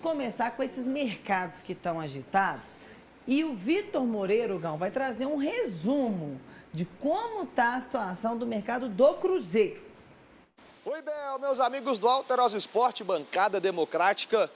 começar com esses mercados que estão agitados. E o Vitor Moreira, Gão, vai trazer um resumo de como está a situação do mercado do Cruzeiro. Oi, Bel, meus amigos do Alterosa Esporte, bancada democrática.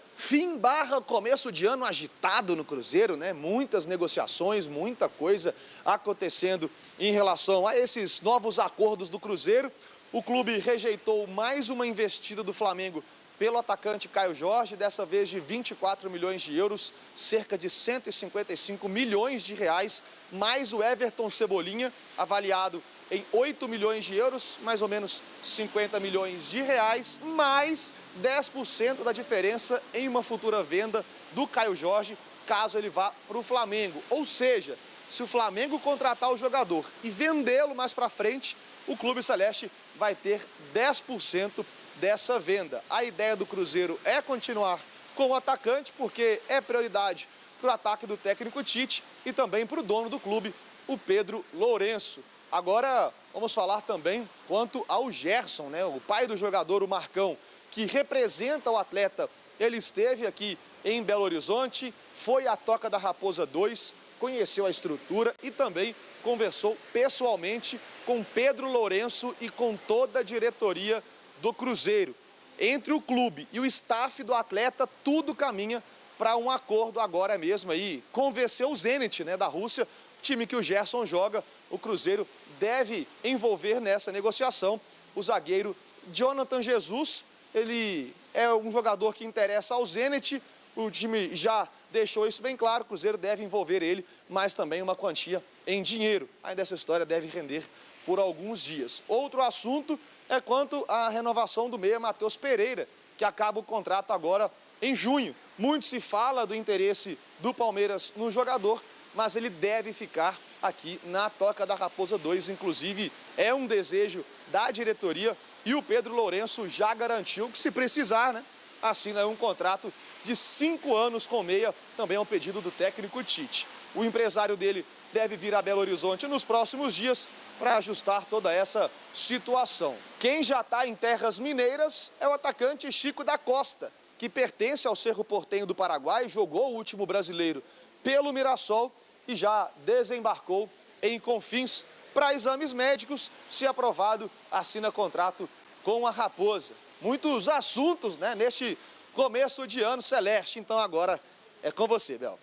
Começo de ano agitado no Cruzeiro, né? Muitas negociações, muita coisa acontecendo em relação a esses novos acordos do Cruzeiro. O clube rejeitou mais uma investida do Flamengo pelo atacante Caio Jorge, dessa vez de 24 milhões de euros, cerca de 155 milhões de reais, mais o Everton Cebolinha, avaliado em 8 milhões de euros, mais ou menos 50 milhões de reais, mais 10% da diferença em uma futura venda do Caio Jorge, caso ele vá para o Flamengo. Ou seja, se o Flamengo contratar o jogador e vendê-lo mais para frente, o Clube Celeste vai ter 10% dessa venda. A ideia do Cruzeiro é continuar com o atacante, porque é prioridade para o ataque do técnico Tite e também para o dono do clube, o Pedro Lourenço. Agora, vamos falar também quanto ao Gerson, né? O pai do jogador, o Marcão, que representa o atleta. Ele esteve aqui em Belo Horizonte, foi à Toca da Raposa 2, conheceu a estrutura e também conversou pessoalmente com Pedro Lourenço e com toda a diretoria do Cruzeiro. Entre o clube e o staff do atleta, tudo caminha para um acordo agora mesmo aí. Convenceu o Zenit, né, da Rússia, time que o Gerson joga. O Cruzeiro deve envolver nessa negociação o zagueiro Jonathan Jesus. Ele é um jogador que interessa ao Zenit, o time já deixou isso bem claro, o Cruzeiro deve envolver ele, mas também uma quantia em dinheiro. Ainda essa história deve render por alguns dias. Outro assunto é quanto à renovação do meia Matheus Pereira, que acaba o contrato agora em junho. Muito se fala do interesse do Palmeiras no jogador, mas ele deve ficar aqui na Toca da Raposa 2. Inclusive, é um desejo da diretoria e o Pedro Lourenço já garantiu que, se precisar, né, assina um contrato de 5 anos com meia, também é um pedido do técnico Tite. O empresário dele deve vir a Belo Horizonte nos próximos dias para ajustar toda essa situação. Quem já está em terras mineiras é o atacante Chico da Costa, que pertence ao Cerro Porteño do Paraguai, jogou o último brasileiro pelo Mirassol e já desembarcou em Confins para exames médicos. Se aprovado, assina contrato com a Raposa. Muitos assuntos, né, neste começo de ano celeste. Então agora é com você, Bel.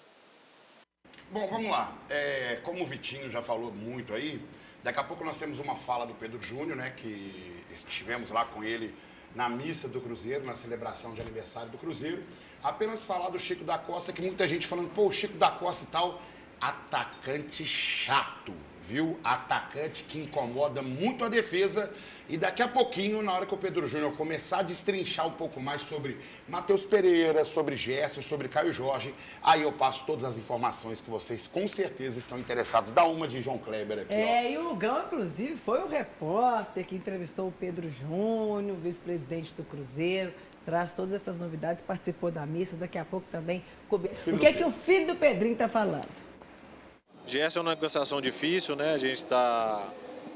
Bom, vamos lá. Como o Vitinho já falou muito aí, daqui a pouco nós temos uma fala do Pedro Júnior, né, que estivemos lá com ele na missa do Cruzeiro, na celebração de aniversário do Cruzeiro. Apenas falar do Chico da Costa, que muita gente falando, pô, o Chico da Costa e tal, atacante chato, viu? Atacante que incomoda muito a defesa. E daqui a pouquinho, na hora que o Pedro Júnior começar a destrinchar um pouco mais sobre Matheus Pereira, sobre Gerson, sobre Caio Jorge, aí eu passo todas as informações que vocês com certeza estão interessados. Dá uma de João Kleber aqui, ó. E o Gão, inclusive, foi o repórter que entrevistou o Pedro Júnior, vice-presidente do Cruzeiro, traz todas essas novidades, participou da missa, daqui a pouco também. O que é que o filho do Pedrinho está falando? Gerson é uma negociação difícil, né? A gente está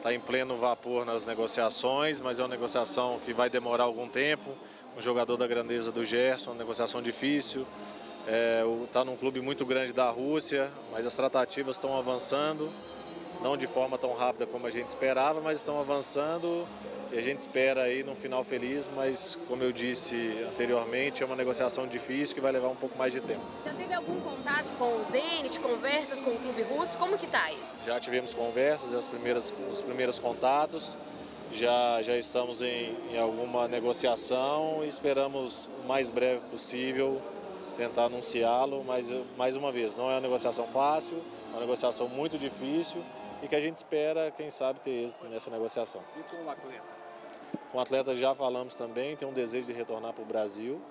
em pleno vapor nas negociações, mas é uma negociação que vai demorar algum tempo. Um jogador da grandeza do Gerson, uma negociação difícil. Está num clube muito grande da Rússia, mas as tratativas estão avançando, não de forma tão rápida como a gente esperava, mas estão avançando e a gente espera aí num final feliz, mas como eu disse anteriormente, é uma negociação difícil que vai levar um pouco mais de tempo. Já teve algum contato com o Zenit, conversas com o clube russo? Como que está isso? Já tivemos conversas, os primeiros contatos, já estamos em alguma negociação e esperamos o mais breve possível tentar anunciá-lo, mas mais uma vez, não é uma negociação fácil, é uma negociação muito difícil e que a gente espera, quem sabe, ter êxito nessa negociação. E com o atleta? Com o atleta já falamos também, tem um desejo de retornar para o Brasil.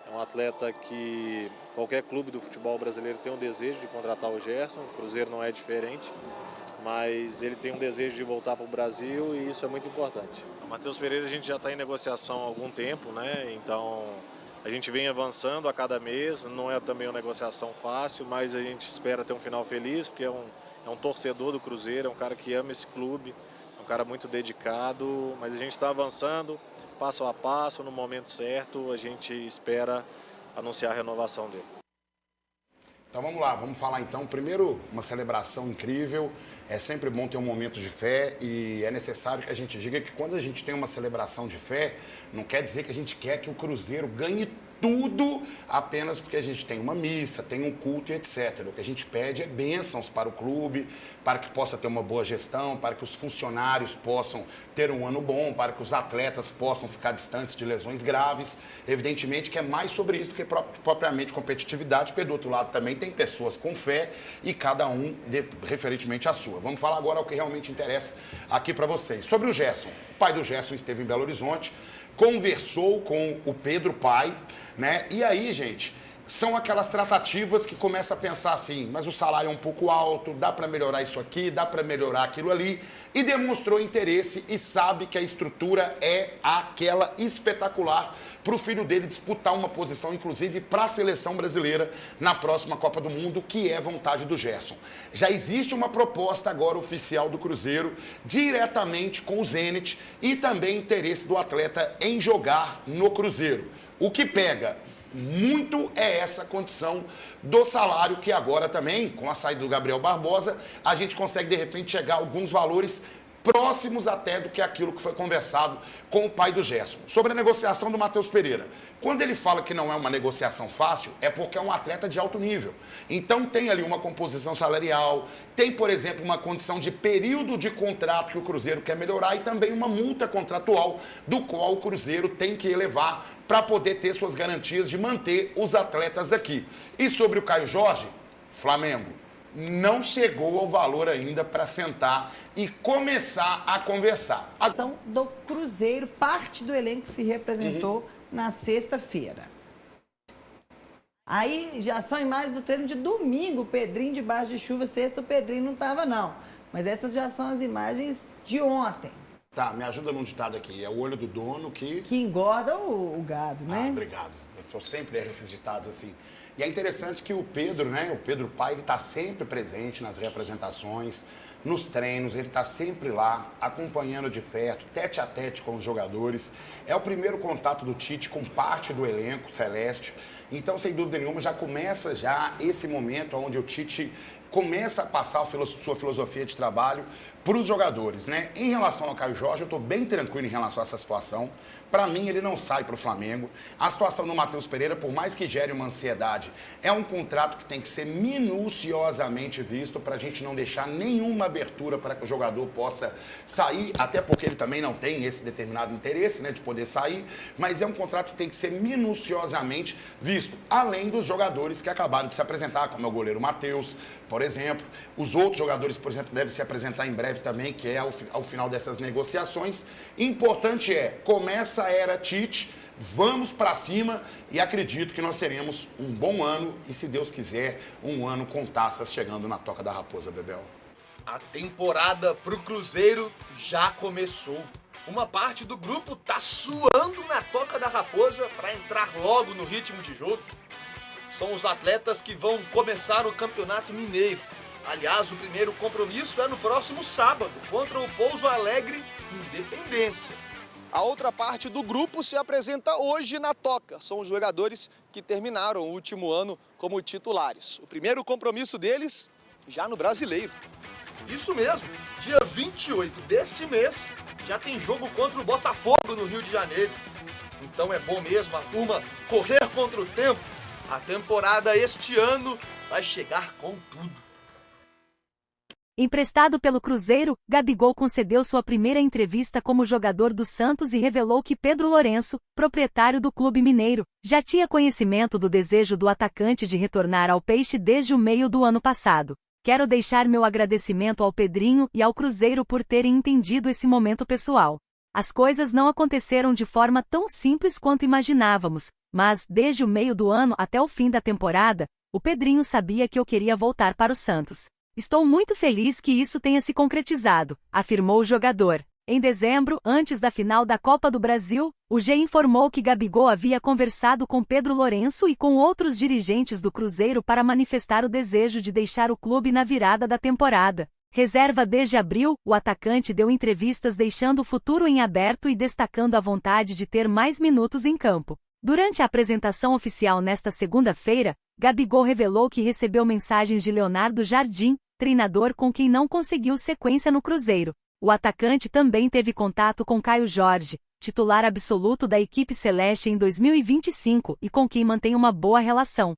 É um atleta que qualquer clube do futebol brasileiro tem um desejo de contratar o Gerson, o Cruzeiro não é diferente, mas ele tem um desejo de voltar para o Brasil e isso é muito importante. O Matheus Pereira a gente já está em negociação há algum tempo, né? Então a gente vem avançando a cada mês, não é também uma negociação fácil, mas a gente espera ter um final feliz, porque é um torcedor do Cruzeiro, é um cara que ama esse clube, é um cara muito dedicado, mas a gente está avançando passo a passo, no momento certo, a gente espera anunciar a renovação dele. Então vamos lá, vamos falar então. Primeiro, uma celebração incrível. É sempre bom ter um momento de fé e é necessário que a gente diga que quando a gente tem uma celebração de fé, não quer dizer que a gente quer que o Cruzeiro ganhe tudo apenas porque a gente tem uma missa, tem um culto e etc. O que a gente pede é bênçãos para o clube, para que possa ter uma boa gestão, para que os funcionários possam ter um ano bom, para que os atletas possam ficar distantes de lesões graves. Evidentemente que é mais sobre isso do que propriamente competitividade, porque do outro lado também tem pessoas com fé e cada um referentemente à sua. Vamos falar agora o que realmente interessa aqui para vocês. Sobre o Gerson. O pai do Gerson esteve em Belo Horizonte, conversou com o Pedro pai, né? E aí, gente, são aquelas tratativas que começa a pensar assim, mas o salário é um pouco alto, dá para melhorar isso aqui, dá para melhorar aquilo ali, e demonstrou interesse e sabe que a estrutura é aquela espetacular para o filho dele disputar uma posição, inclusive, para a seleção brasileira na próxima Copa do Mundo, que é vontade do Gerson. Já existe uma proposta agora oficial do Cruzeiro, diretamente com o Zenit, e também interesse do atleta em jogar no Cruzeiro. O que pega muito é essa condição do salário, que agora também, com a saída do Gabriel Barbosa, a gente consegue de repente chegar a alguns valores próximos até do que aquilo que foi conversado com o pai do Gerson. Sobre a negociação do Matheus Pereira. Quando ele fala que não é uma negociação fácil, é porque é um atleta de alto nível. Então tem ali uma composição salarial, tem, por exemplo, uma condição de período de contrato que o Cruzeiro quer melhorar e também uma multa contratual do qual o Cruzeiro tem que elevar para poder ter suas garantias de manter os atletas aqui. E sobre o Caio Jorge, Flamengo não chegou ao valor ainda para sentar e começar a conversar. A ação do Cruzeiro, parte do elenco se representou na sexta-feira. Aí já são imagens do treino de domingo, o Pedrinho debaixo de chuva, sexta o Pedrinho não estava não. Mas essas já são as imagens de ontem. Tá, me ajuda num ditado aqui, é o olho do dono que engorda o gado, né? Ah, obrigado. Eu sempre erro esses ditados assim. E é interessante que o Pedro, né, o Pedro pai, ele está sempre presente nas representações, nos treinos, ele está sempre lá, acompanhando de perto, tete a tete com os jogadores. É o primeiro contato do Tite com parte do elenco celeste. Então, sem dúvida nenhuma, já começa esse momento onde o Tite começa a passar a sua filosofia de trabalho para os jogadores, né? Em relação ao Caio Jorge, eu estou bem tranquilo em relação a essa situação. Para mim, ele não sai para o Flamengo. A situação do Matheus Pereira, por mais que gere uma ansiedade, é um contrato que tem que ser minuciosamente visto para a gente não deixar nenhuma abertura para que o jogador possa sair, até porque ele também não tem esse determinado interesse, né, de poder sair, mas é um contrato que tem que ser minuciosamente visto, além dos jogadores que acabaram de se apresentar, como é o goleiro Matheus, por exemplo. Os outros jogadores, por exemplo, devem se apresentar em breve também, que é ao final dessas negociações. Importante começa a era Tite, vamos para cima e acredito que nós teremos um bom ano e, se Deus quiser, um ano com taças chegando na Toca da Raposa, Bebel. A temporada pro Cruzeiro já começou. Uma parte do grupo tá suando na Toca da Raposa para entrar logo no ritmo de jogo. São os atletas que vão começar o Campeonato Mineiro. Aliás, o primeiro compromisso é no próximo sábado, contra o Pouso Alegre Independência. A outra parte do grupo se apresenta hoje na Toca. São os jogadores que terminaram o último ano como titulares. O primeiro compromisso deles já no Brasileiro. Isso mesmo, dia 28 deste mês já tem jogo contra o Botafogo no Rio de Janeiro. Então é bom mesmo a turma correr contra o tempo. A temporada este ano vai chegar com tudo. Emprestado pelo Cruzeiro, Gabigol concedeu sua primeira entrevista como jogador do Santos e revelou que Pedro Lourenço, proprietário do clube mineiro, já tinha conhecimento do desejo do atacante de retornar ao Peixe desde o meio do ano passado. Quero deixar meu agradecimento ao Pedrinho e ao Cruzeiro por terem entendido esse momento pessoal. As coisas não aconteceram de forma tão simples quanto imaginávamos, mas, desde o meio do ano até o fim da temporada, o Pedrinho sabia que eu queria voltar para o Santos. Estou muito feliz que isso tenha se concretizado, afirmou o jogador. Em dezembro, antes da final da Copa do Brasil, o G informou que Gabigol havia conversado com Pedro Lourenço e com outros dirigentes do Cruzeiro para manifestar o desejo de deixar o clube na virada da temporada. Reserva desde abril, o atacante deu entrevistas deixando o futuro em aberto e destacando a vontade de ter mais minutos em campo. Durante a apresentação oficial nesta segunda-feira, Gabigol revelou que recebeu mensagens de Leonardo Jardim, treinador com quem não conseguiu sequência no Cruzeiro. O atacante também teve contato com Caio Jorge, titular absoluto da equipe celeste em 2025 e com quem mantém uma boa relação.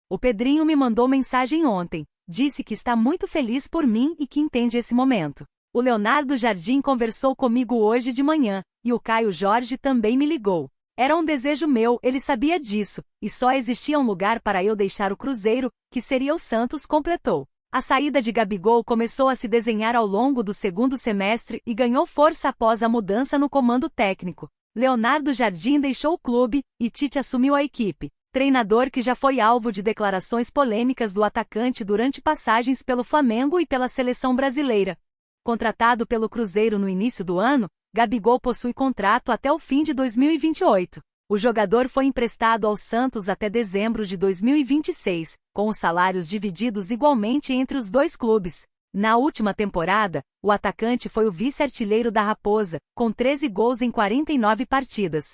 O Pedrinho me mandou mensagem ontem, disse que está muito feliz por mim e que entende esse momento. O Leonardo Jardim conversou comigo hoje de manhã, e o Caio Jorge também me ligou. Era um desejo meu, ele sabia disso, e só existia um lugar para eu deixar o Cruzeiro, que seria o Santos, completou. A saída de Gabigol começou a se desenhar ao longo do segundo semestre e ganhou força após a mudança no comando técnico. Leonardo Jardim deixou o clube, e Tite assumiu a equipe. Treinador que já foi alvo de declarações polêmicas do atacante durante passagens pelo Flamengo e pela seleção brasileira. Contratado pelo Cruzeiro no início do ano, Gabigol possui contrato até o fim de 2028. O jogador foi emprestado ao Santos até dezembro de 2026, com os salários divididos igualmente entre os dois clubes. Na última temporada, o atacante foi o vice-artilheiro da Raposa, com 13 gols em 49 partidas.